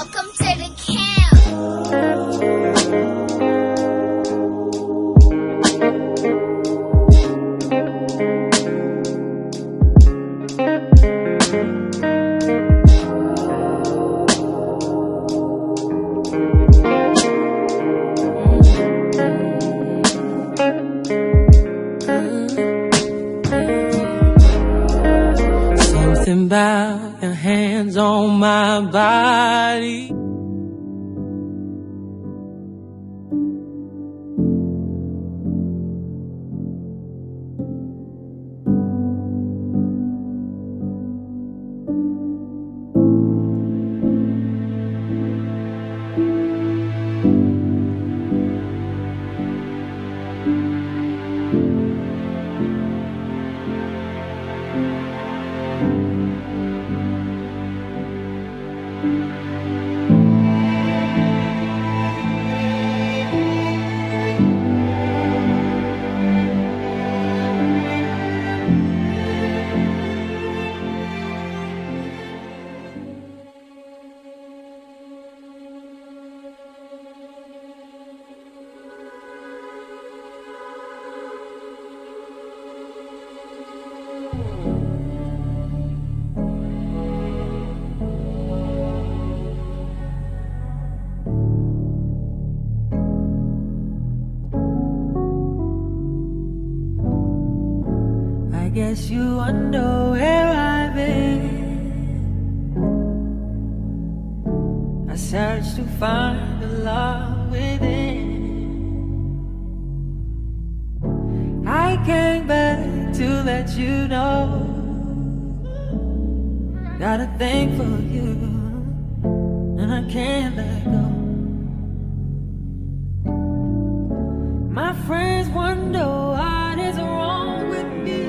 Welcome to the camp. Something about your hands on my body. I guess you wonder where I've been. I searched to find the love within. I came back to let you know. Got a thing for you, and I can't let go. My friends wonder what is wrong with me.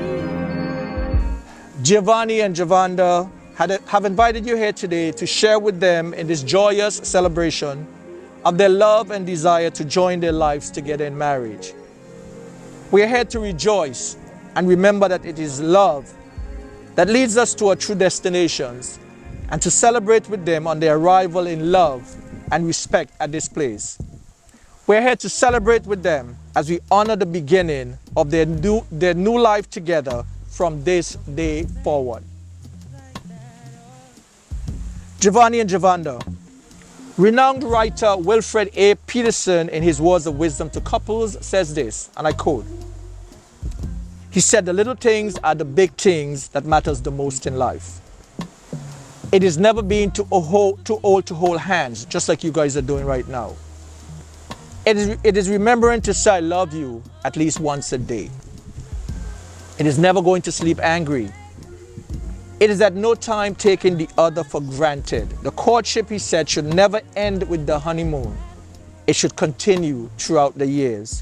Giovonni and Javonda have invited you here today to share with them in this joyous celebration of their love and desire to join their lives together in marriage. We are here to rejoice and remember that it is love that leads us to our true destinations, and to celebrate with them on their arrival in love and respect at this place. We're here to celebrate with them as we honor the beginning of their new life together from this day forward. Giovonni and Javonda. Renowned writer Wilfred A. Peterson, in his words of wisdom to couples, says this, and I quote, he said, "The little things are the big things that matters the most in life." It is never being too old to hold hands, just like you guys are doing right now. It is remembering to say I love you at least once a day. It is never going to sleep angry. It is at no time taking the other for granted. The courtship, he said, should never end with the honeymoon. It should continue throughout the years.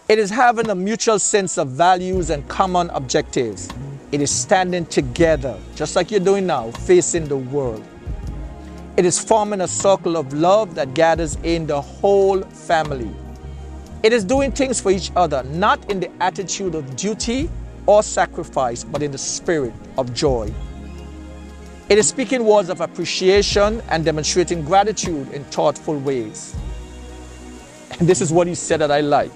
It is having a mutual sense of values and common objectives. It is standing together, just like you're doing now, facing the world. It is forming a circle of love that gathers in the whole family. It is doing things for each other, not in the attitude of duty or sacrifice, but in the spirit of joy. It is speaking words of appreciation and demonstrating gratitude in thoughtful ways. And this is what he said that I like.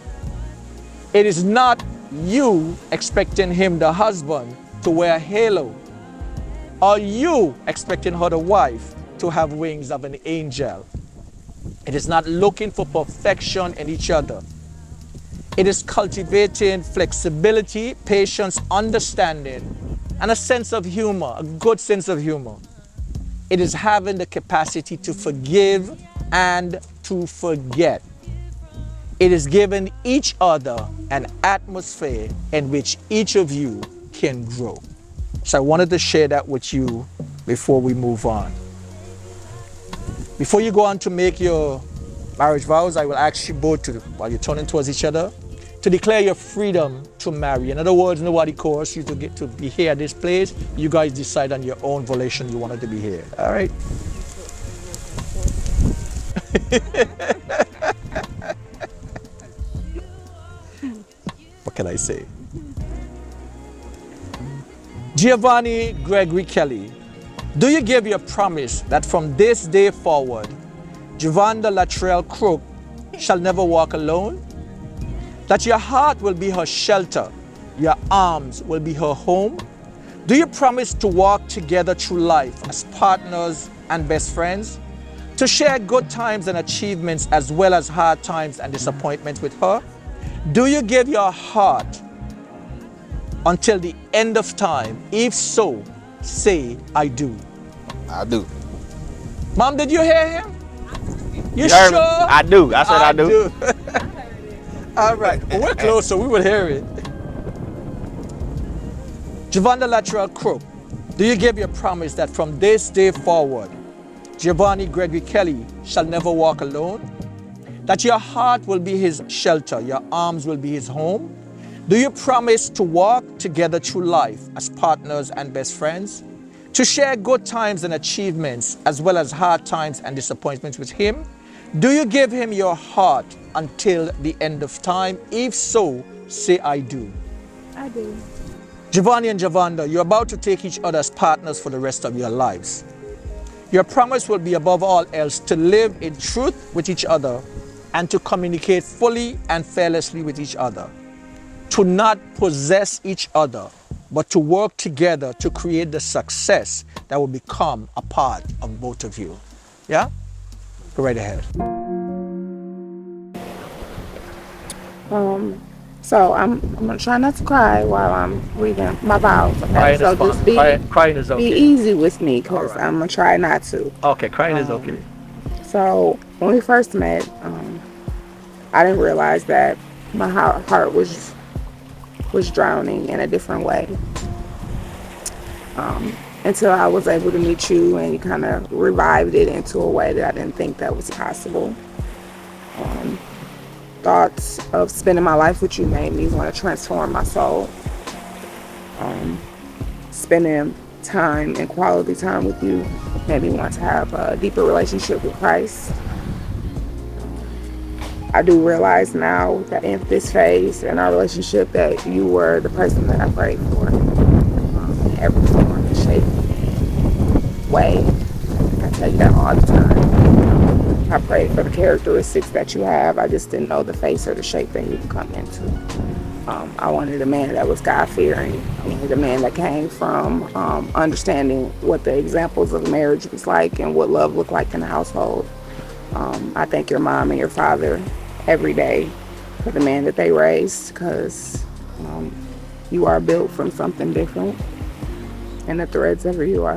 It is not you expecting him, the husband, to wear a halo, or you expecting her, the wife, to have wings of an angel. It is not looking for perfection in each other. It is cultivating flexibility, patience, understanding, and a sense of humor, a good sense of humor. It is having the capacity to forgive and to forget. It is giving each other an atmosphere in which each of you can grow. So I wanted to share that with you before we move on. Before you go on to make your marriage vows, I will ask you both to, while you're turning towards each other, to declare your freedom to marry. In other words, nobody coerced you to get to be here at this place. You guys decide on your own volition you wanted to be here. All right? What can I say? Giovonni Gregory Kelly, Do you give your promise that from this day forward, Javonda Latrell Crook shall never walk alone? That your heart will be her shelter, your arms will be her home? Do you promise to walk together through life as partners and best friends? To share good times and achievements as well as hard times and disappointments with her? Do you give your heart until the end of time? If so, say, I do. I do. Mom, did you hear him? You heard sure? me? I do. I said I do. All right. We're close, so we will hear it. Javonda Latrell Crook, do you give your promise that from this day forward, Giovonni Gregory Kelly shall never walk alone? That your heart will be his shelter, your arms will be his home? Do you promise to walk together through life as partners and best friends? To share good times and achievements as well as hard times and disappointments with him? Do you give him your heart until the end of time? If so, say I do. I do. Giovonni and Javonda, you're about to take each other as partners for the rest of your lives. Your promise will be above all else to live in truth with each other and to communicate fully and fearlessly with each other. To not possess each other, but to work together to create the success that will become a part of both of you. Yeah? Go right ahead. So I'm gonna try not to cry while I'm reading my vows. Okay? So just Crying is be easy with me, cause Alright. I'm gonna try not to. Okay, crying is okay. So when we first met, I didn't realize that my heart was drowning in a different way. Until I was able to meet you and you kind of revived it into a way that I didn't think that was possible. Thoughts of spending my life with you made me want to transform my soul. Spending time and quality time with you made me want to have a deeper relationship with Christ. I do realize now that in this phase in our relationship that you were the person that I prayed for. In every form and shape and way. I tell you that all the time. I prayed for the characteristics that you have. I just didn't know the face or the shape that you would come into. I wanted a man that was God-fearing. I wanted a man that came from understanding what the examples of marriage was like and what love looked like in the household. I thank your mom and your father every day for the man that they raised, because you are built from something different, and the threads ever you are.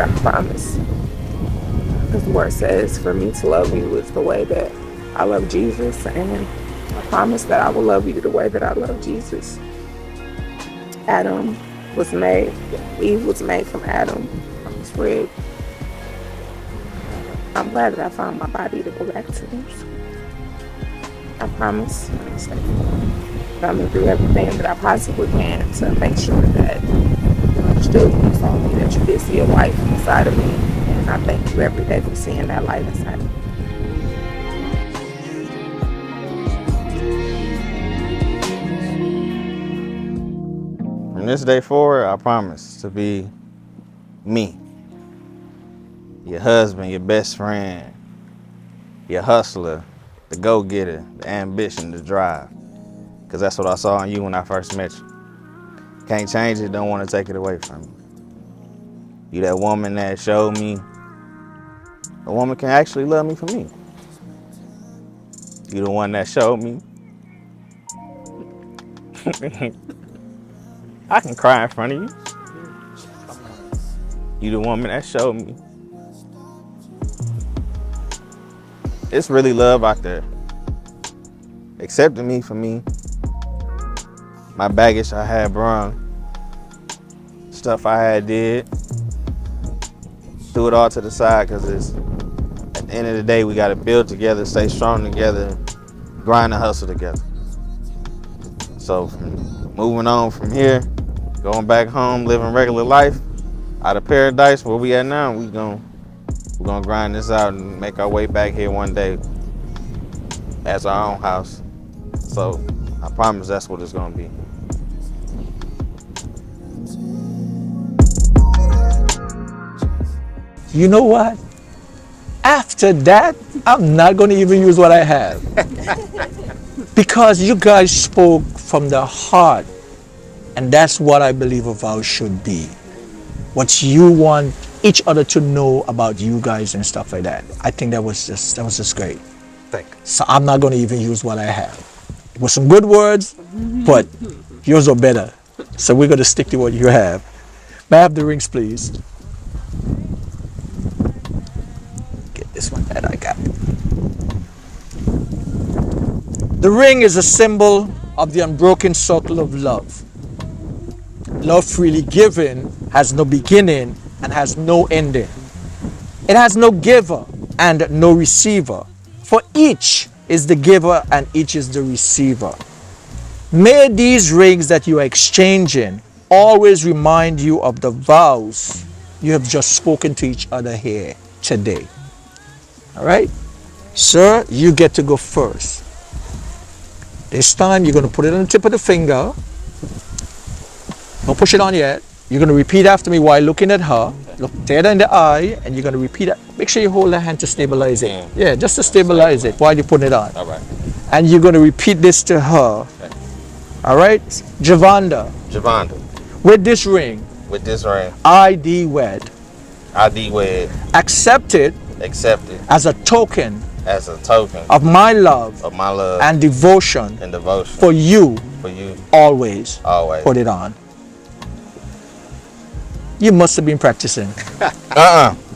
I promise. Because the word says for me to love you is the way that I love Jesus, and I promise that I will love you the way that I love Jesus. Eve was made from Adam, from his rib. I'm glad that I found my body to go back to this. I promise that I'm going to do everything that I possibly can to make sure that you still saw me, that you did see a light inside of me. And I thank you every day for seeing that light inside of me. From this day forward, I promise to be me. Your husband, your best friend, your hustler, the go-getter, the ambition, the drive. Because that's what I saw in you when I first met you. Can't change it, don't want to take it away from you. You that woman that showed me a woman can actually love me for me. You the one that showed me I can cry in front of you. You the woman that showed me it's really love out there. Accepting me for me. My baggage I had brung. Stuff I had did. Threw it all to the side, because it's at the end of the day we gotta build together, stay strong together, grind and hustle together. So from moving on from here, going back home, living regular life, out of paradise where we at now, we're gonna grind this out and make our way back here one day as our own house. So I promise that's what it's gonna be. You know what? After that, I'm not going to even use what I have. Because you guys spoke from the heart. And that's what I believe a vow should be. What you want each other to know about you guys and stuff like that. I think that was just great. Thank you. So I'm not going to even use what I have. It was some good words, but yours are better. So we're going to stick to what you have. May I have the rings, please? Get this one that I got. The ring is a symbol of the unbroken circle of love. Love freely given has no beginning and has no ending. It has no giver and no receiver. For each is the giver and each is the receiver. May these rings that you are exchanging always remind you of the vows you have just spoken to each other here today. All right? Sir, you get to go first. This time you're going to put it on the tip of the finger. Don't push it on yet. You're going to repeat after me while looking at her. Look dead in the eye, and you're going to repeat it. Make sure you hold the hand to stabilize it. Yeah, just to stabilize it while you're putting it on. All right. And you're going to repeat this to her. Okay. All right? Javonda, Javonda, with this ring, with this ring, I thee wed. I thee wed, Accept it accepted as a token as a token of my love of my love and devotion and devotion for you for you always. always. Put it on. You must have been practicing.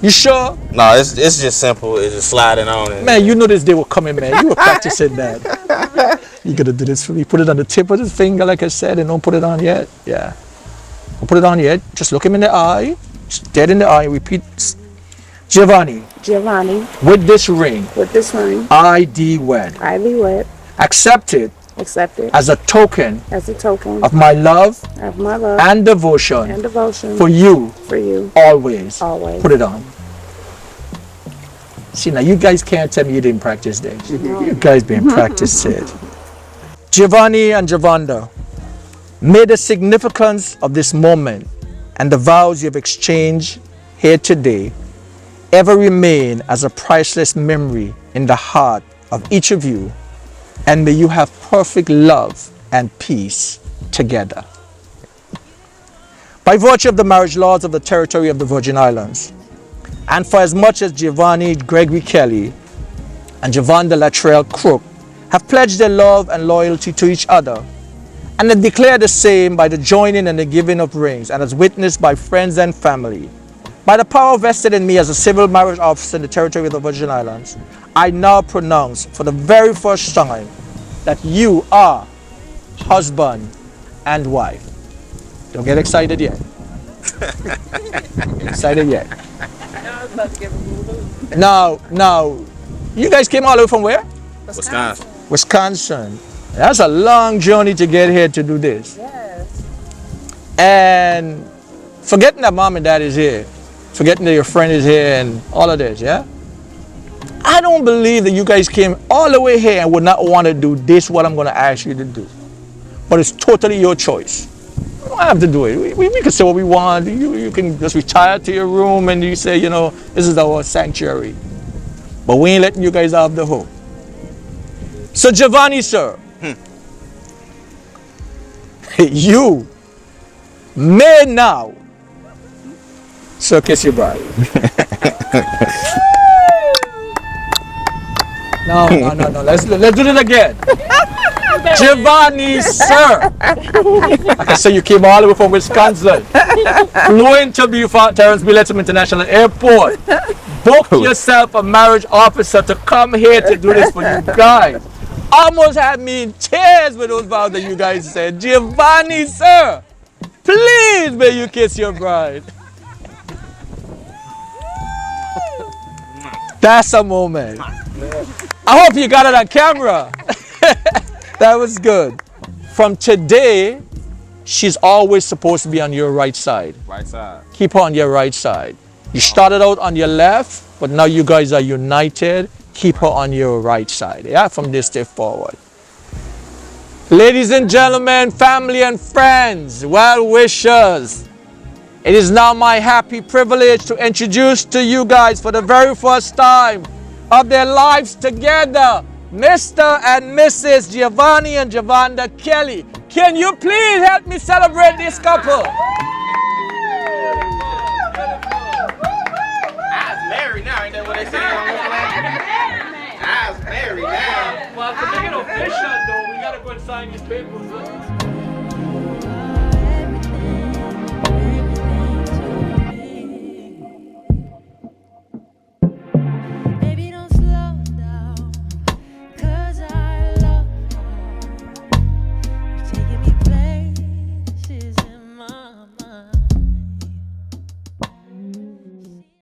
You sure? No, it's just simple. It's just sliding on it. Man, you know this day was coming, man. You were practicing that. You gotta do this for me. Put it on the tip of the finger, like I said, and don't put it on yet. Yeah. Don't put it on yet. Just look him in the eye. Just dead in the eye. Repeat. Giovonni, with this ring, I thee wed. Accept it as a token of my love and devotion for you always. Put it on. See, now you guys can't tell me you didn't practice this. You guys been practicing. Giovonni and Javonda, may the significance of this moment and the vows you have exchanged here today ever remain as a priceless memory in the heart of each of you, and may you have perfect love and peace together. By virtue of the marriage laws of the territory of the Virgin Islands, and for as much as Giovanni Gregory Kelly and Javonda Latrell Crook have pledged their love and loyalty to each other, and have declared the same by the joining and the giving of rings, and as witnessed by friends and family, by the power vested in me as a civil marriage officer in the territory of the Virgin Islands, I now pronounce for the very first time that you are husband and wife. Don't get excited yet. Excited yet? Now, you guys came all the way from where? Wisconsin. Wisconsin. That's a long journey to get here to do this. Yes. And forgetting that mom and dad is here, forgetting that your friend is here and all of this, yeah? I don't believe that you guys came all the way here and would not want to do this, what I'm going to ask you to do. But it's totally your choice. You don't have to do it. We can say what we want. You can just retire to your room and you say, you know, this is our sanctuary. But we ain't letting you guys have the hope. So Giovanni, sir, you may now kiss your bride. No. Let's do it again. Giovanni, sir. Like I said, you came all the way from Wisconsin. Flew into Terrence B. Letcham International Airport. Book yourself a marriage officer to come here to do this for you guys. Almost had me in tears with those vows that you guys said. Giovanni, sir, please may you kiss your bride. That's a moment. I hope you got it on camera. That was good. From today, she's always supposed to be on your right side. Right side. Keep her on your right side. You started out on your left, but now you guys are united. Keep her on your right side, yeah, from this day forward. Ladies and gentlemen, family and friends, well wishers, it is now my happy privilege to introduce to you guys for the very first time of their lives together, Mr. and Mrs. Giovonni and Javonda Kelly. Can you please help me celebrate this couple? I's married now, ain't that what they say on this land? I's married now. Well, to make it official though, we gotta go and sign these papers.